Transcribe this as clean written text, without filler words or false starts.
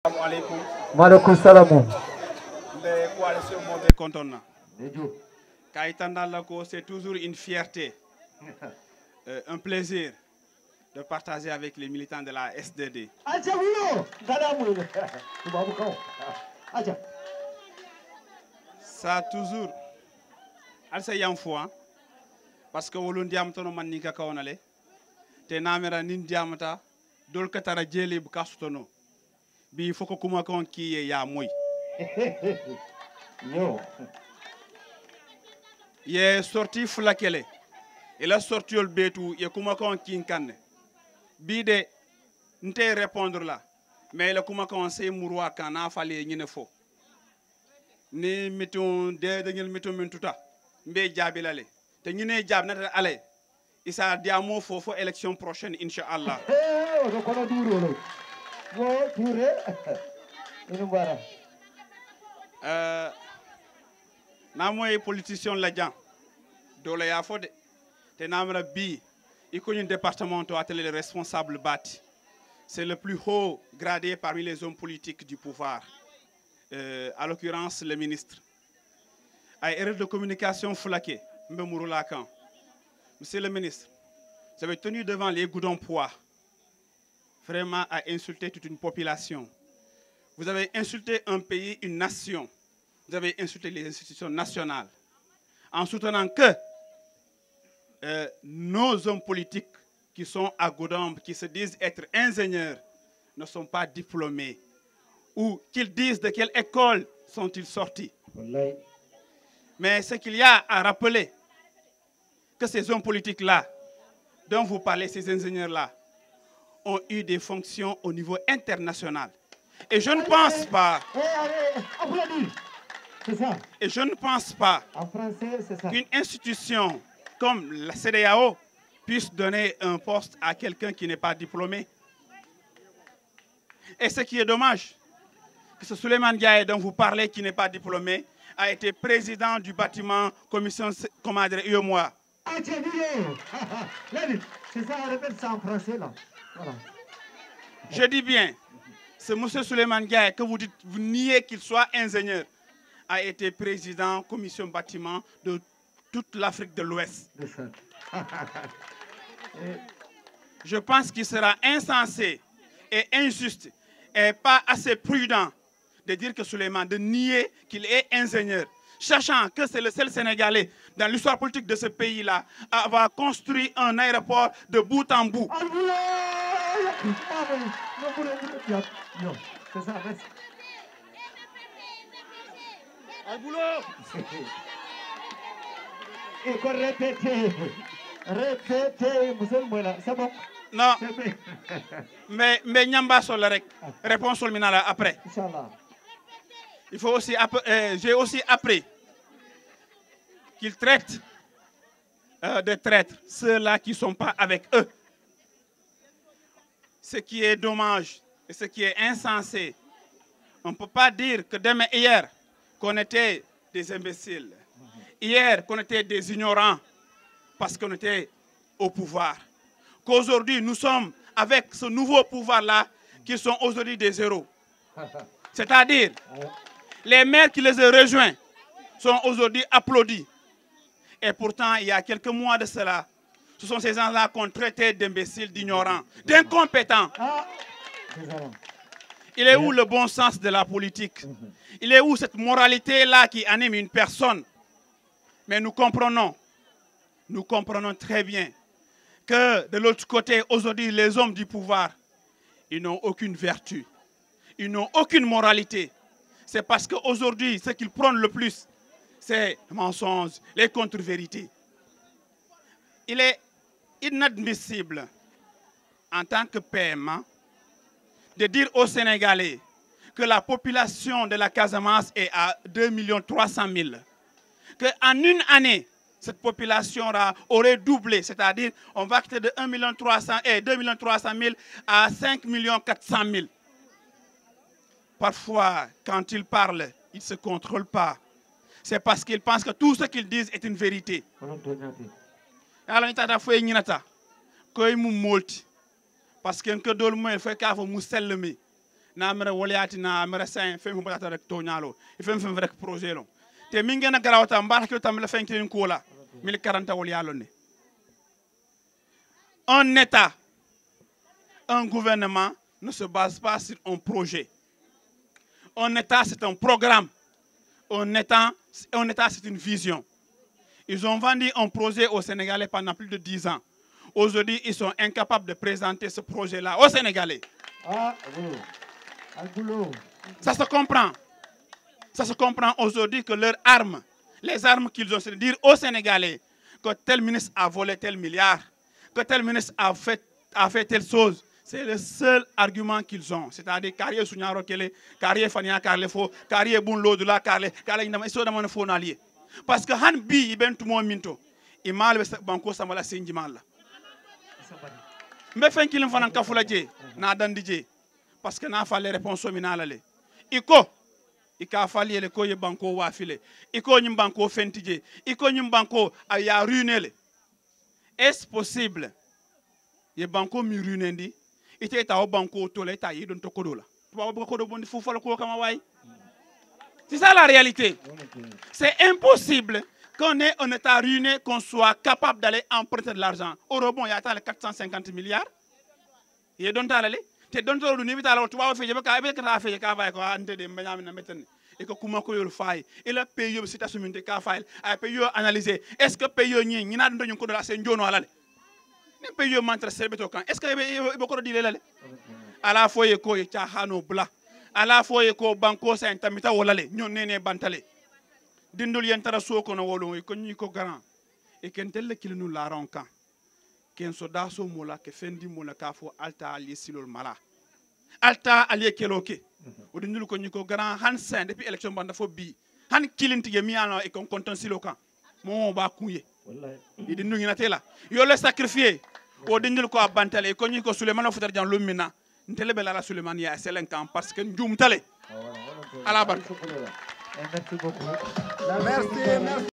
Assalamualaikum. Maaleykum salaam. Les coalitions monte contona. C'est toujours une fierté, un plaisir de partager avec les militants de la SDD. Ça toujours, alsa yan fois, parce que wolon diam tono man ni ka kawnale, te namera nin diamata dol katara jeli bu kasutono. Bi foko kuma kon ki ya moy. Yo. Ye sorti fulakele. Il a sorti le betou, ye kuma kon ki kanne. Bi de nte répondre là. Mais le kuma kon se murwa kan na fale ñine fo. Ni miton de ngel miton min tuta. Mbe jabilale. Te ñine jab na ale. Isa diamo fo élection prochaine inshallah. On kono duro lo. Wo touré. Inu bara. Na moy politicien la jan. Dole ya fo de. Te namra bi ikoñu département to atelier le responsable bâti. C'est le plus haut gradé parmi les hommes politiques du pouvoir. À l'occurrence le ministre. A erreur de communication flaqué, Mbemouroulakan. Monsieur le ministre, vous avez tenu devant les goudons poids, vraiment à insulter toute une population. Vous avez insulté un pays, une nation. Vous avez insulté les institutions nationales. En soutenant que nos hommes politiques qui sont à Goudomp, qui se disent être ingénieurs, ne sont pas diplômés. Ou qu'ils disent de quelle école sont-ils sortis. Mais ce qu'il y a à rappeler, que ces hommes politiques-là, dont vous parlez, ces ingénieurs-là, ont eu des fonctions au niveau international. Et je ne pense pas... Et je ne pense pas qu'une institution comme la CEDEAO puisse donner un poste à quelqu'un qui n'est pas diplômé. Et ce qui est dommage, que ce Souleymane Diaye dont vous parlez, qui n'est pas diplômé, a été président du bâtiment commission commandée UEMOA. C'est ça, on répète ça en français là. Voilà. Je dis bien, ce monsieur Souleymane Diaye, que vous dites, vous niez qu'il soit ingénieur, a été président commission bâtiment de toute l'Afrique de l'Ouest. Je pense qu'il sera insensé et injuste et pas assez prudent de dire que Souleymane, de nier qu'il est ingénieur, sachant que c'est le seul Sénégalais dans l'histoire politique de ce pays-là à avoir construit un aéroport de bout en bout. Et qu'on répétez, monsieur Mouela, c'est bon. Non, mais Nyamba sur la réponse sur le minala après. Inch'Allah. Il faut aussi, j'ai aussi appris qu'ils traitent de traîtres ceux-là qui ne sont pas avec eux. Ce qui est dommage et ce qui est insensé, on ne peut pas dire que demain, hier, qu'on était des imbéciles. Hier, qu'on était des ignorants parce qu'on était au pouvoir. Qu'aujourd'hui, nous sommes avec ce nouveau pouvoir-là qui sont aujourd'hui des héros. C'est-à-dire, les maires qui les ont rejoints sont aujourd'hui applaudis. Et pourtant, il y a quelques mois de cela, ce sont ces gens-là qu'on traitait d'imbéciles, d'ignorants, d'incompétents. Il est où le bon sens de la politique? Il est où cette moralité-là qui anime une personne? Mais nous comprenons très bien que de l'autre côté, aujourd'hui, les hommes du pouvoir, ils n'ont aucune vertu, ils n'ont aucune moralité. C'est parce qu'aujourd'hui, ce qu'ils prônent le plus, c'est les mensonges, les contre-vérités. Il est inadmissible, en tant que paiement, de dire aux Sénégalais que la population de la Casamance est à 2 300 000. Qu'en une année, cette population aurait doublé, c'est-à-dire on va quitter de 1 300 000 et 2 300 000 à 5 400 000. Parfois, quand ils parlent, ils ne se contrôlent pas. C'est parce qu'ils pensent que tout ce qu'ils disent est une vérité. Parce que na mera woliati na mera sain fem ko bata rek to nyalo fem rek projet lo te mi ngena garawta mbar ko tam la fenkin ko la 1040 wol yalo ne un état un gouvernement ne se base pas sur un projet. Un état c'est un programme. Un état c'est une vision. Ils ont vendu un projet aux Sénégalais pendant plus de 10 ans. Aujourd'hui, ils sont incapables de présenter ce projet-là aux Sénégalais. Ah, oui. Ça se comprend. Ça se comprend aujourd'hui que leurs armes, les armes qu'ils ont, c'est de dire aux Sénégalais que tel ministre a volé tel milliard, que tel ministre a fait telle chose. C'est le seul argument qu'ils ont. C'est-à-dire, carrière Sougnaro Kele, carrière Fania Carlefo, carrière Bounlo de la Carle, carrière Indama Fonalier. Parce que Han Bi, ben tout le monde minto. Il m'a le banco Samala Sinjimal. Mais fin qu'il en fanan kafulaje, na dandije. Parce que n'a fallu réponse au minalale. Iko, ika fallu le koye banco wafile. Iko nyim banco fentije. Iko nyim banco aya ruiné. Est-ce possible? Ye banco mi ruinendi. Ite ta banco tole ta yi don tokodola. C'est ça la réalité. C'est impossible qu'on ait un état ruiné, qu'on soit capable d'aller emprunter de l'argent. Au rebond, il y a 450 milliards. Il y a donc aller. Tu donnes au niveau de tu vas faire et que comment que le faille et le pays c'est assumé de faille a pays analyser est-ce que pays ni na don ko la sen jono ala ne pays mantra serbeto kan est-ce que il ko dire la à la fois ko e chahano bla à la fois ko banco sa tamita wala le ñon nene bantale dindul yentara soko no wolo ko ni ko grand e ken tel ki nous la ronkan ken so daso mola ke fendi mola ka fo alta ali silol mala alta ali keloke o dindul ko ni ko grand han sen depuis élection banda fo bi han kilinti ge miano e kon konton silokan mo ba kuye wallahi e dindu ngina tela yo le sacrifier o dindul ko bantale ko ni ko Souleymane Foutar Dian lumina ntele be la Souleymane ya selenkan parce que njum tale ala barka Merci beaucoup. Merci.